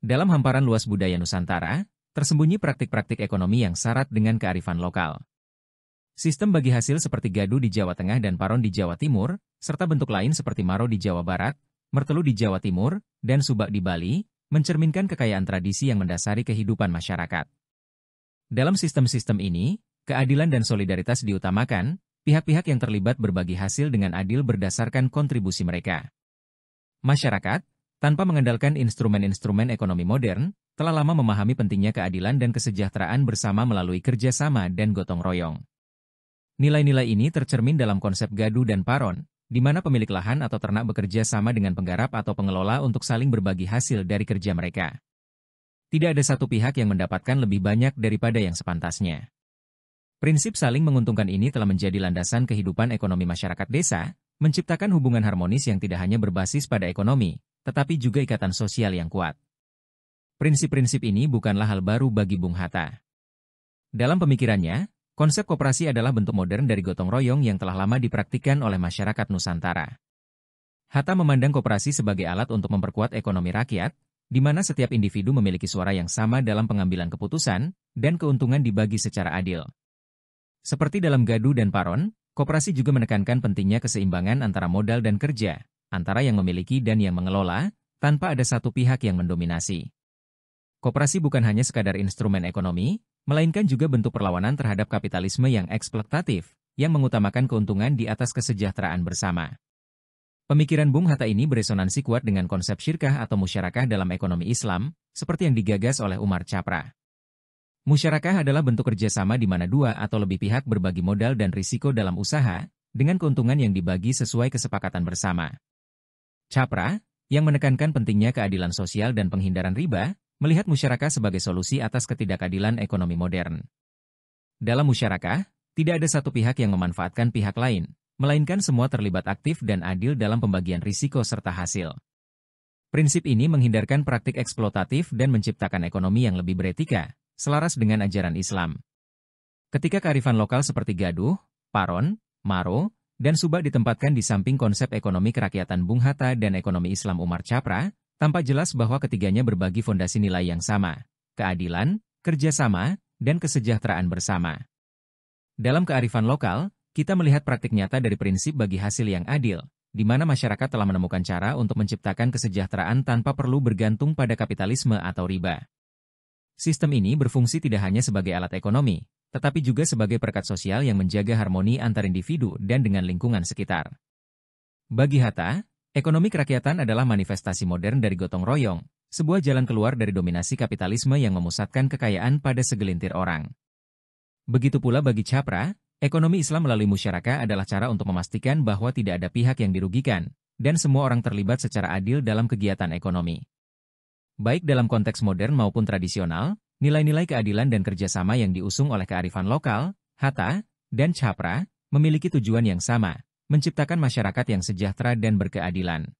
Dalam hamparan luas budaya Nusantara, tersembunyi praktik-praktik ekonomi yang syarat dengan kearifan lokal. Sistem bagi hasil seperti gadu di Jawa Tengah dan paron di Jawa Timur, serta bentuk lain seperti maro di Jawa Barat, mertelu di Jawa Timur, dan subak di Bali, mencerminkan kekayaan tradisi yang mendasari kehidupan masyarakat. Dalam sistem-sistem ini, keadilan dan solidaritas diutamakan, pihak-pihak yang terlibat berbagi hasil dengan adil berdasarkan kontribusi mereka. Masyarakat, tanpa mengandalkan instrumen-instrumen ekonomi modern, telah lama memahami pentingnya keadilan dan kesejahteraan bersama melalui kerjasama dan gotong royong. Nilai-nilai ini tercermin dalam konsep gadu dan paron, di mana pemilik lahan atau ternak bekerja sama dengan penggarap atau pengelola untuk saling berbagi hasil dari kerja mereka. Tidak ada satu pihak yang mendapatkan lebih banyak daripada yang sepantasnya. Prinsip saling menguntungkan ini telah menjadi landasan kehidupan ekonomi masyarakat desa, menciptakan hubungan harmonis yang tidak hanya berbasis pada ekonomi, tetapi juga ikatan sosial yang kuat. Prinsip-prinsip ini bukanlah hal baru bagi Bung Hatta. Dalam pemikirannya, konsep koperasi adalah bentuk modern dari gotong royong yang telah lama dipraktikkan oleh masyarakat Nusantara. Hatta memandang koperasi sebagai alat untuk memperkuat ekonomi rakyat, di mana setiap individu memiliki suara yang sama dalam pengambilan keputusan, dan keuntungan dibagi secara adil. Seperti dalam gadu dan paron, koperasi juga menekankan pentingnya keseimbangan antara modal dan kerja, antara yang memiliki dan yang mengelola, tanpa ada satu pihak yang mendominasi. Koperasi bukan hanya sekadar instrumen ekonomi, melainkan juga bentuk perlawanan terhadap kapitalisme yang eksploitatif, yang mengutamakan keuntungan di atas kesejahteraan bersama. Pemikiran Bung Hatta ini beresonansi kuat dengan konsep syirkah atau musyarakah dalam ekonomi Islam, seperti yang digagas oleh Umar Chapra. Musyarakah adalah bentuk kerjasama di mana dua atau lebih pihak berbagi modal dan risiko dalam usaha, dengan keuntungan yang dibagi sesuai kesepakatan bersama. Chapra, yang menekankan pentingnya keadilan sosial dan penghindaran riba, melihat musyarakah sebagai solusi atas ketidakadilan ekonomi modern. Dalam musyarakah, tidak ada satu pihak yang memanfaatkan pihak lain, melainkan semua terlibat aktif dan adil dalam pembagian risiko serta hasil. Prinsip ini menghindarkan praktik eksploitatif dan menciptakan ekonomi yang lebih beretika, selaras dengan ajaran Islam. Ketika kearifan lokal seperti gaduh, paron, maro, dan subak ditempatkan di samping konsep ekonomi kerakyatan Bung Hatta dan ekonomi Islam Umar Chapra, tampak jelas bahwa ketiganya berbagi fondasi nilai yang sama, keadilan, kerjasama, dan kesejahteraan bersama. Dalam kearifan lokal, kita melihat praktik nyata dari prinsip bagi hasil yang adil, di mana masyarakat telah menemukan cara untuk menciptakan kesejahteraan tanpa perlu bergantung pada kapitalisme atau riba. Sistem ini berfungsi tidak hanya sebagai alat ekonomi, tetapi juga sebagai perekat sosial yang menjaga harmoni antar individu dan dengan lingkungan sekitar. Bagi Hatta, ekonomi kerakyatan adalah manifestasi modern dari gotong royong, sebuah jalan keluar dari dominasi kapitalisme yang memusatkan kekayaan pada segelintir orang. Begitu pula bagi Chapra, ekonomi Islam melalui musyarakah adalah cara untuk memastikan bahwa tidak ada pihak yang dirugikan, dan semua orang terlibat secara adil dalam kegiatan ekonomi. Baik dalam konteks modern maupun tradisional, nilai-nilai keadilan dan kerjasama yang diusung oleh kearifan lokal, Hatta, dan Chapra, memiliki tujuan yang sama, menciptakan masyarakat yang sejahtera dan berkeadilan.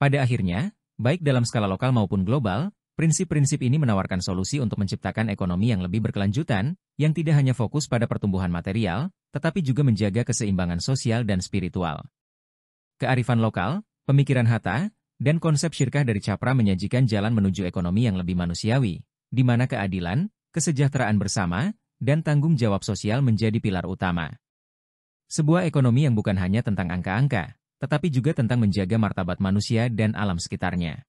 Pada akhirnya, baik dalam skala lokal maupun global, prinsip-prinsip ini menawarkan solusi untuk menciptakan ekonomi yang lebih berkelanjutan, yang tidak hanya fokus pada pertumbuhan material, tetapi juga menjaga keseimbangan sosial dan spiritual. Kearifan lokal, pemikiran Hatta, dan konsep syirkah dari Chapra menyajikan jalan menuju ekonomi yang lebih manusiawi, di mana keadilan, kesejahteraan bersama, dan tanggung jawab sosial menjadi pilar utama. Sebuah ekonomi yang bukan hanya tentang angka-angka, tetapi juga tentang menjaga martabat manusia dan alam sekitarnya.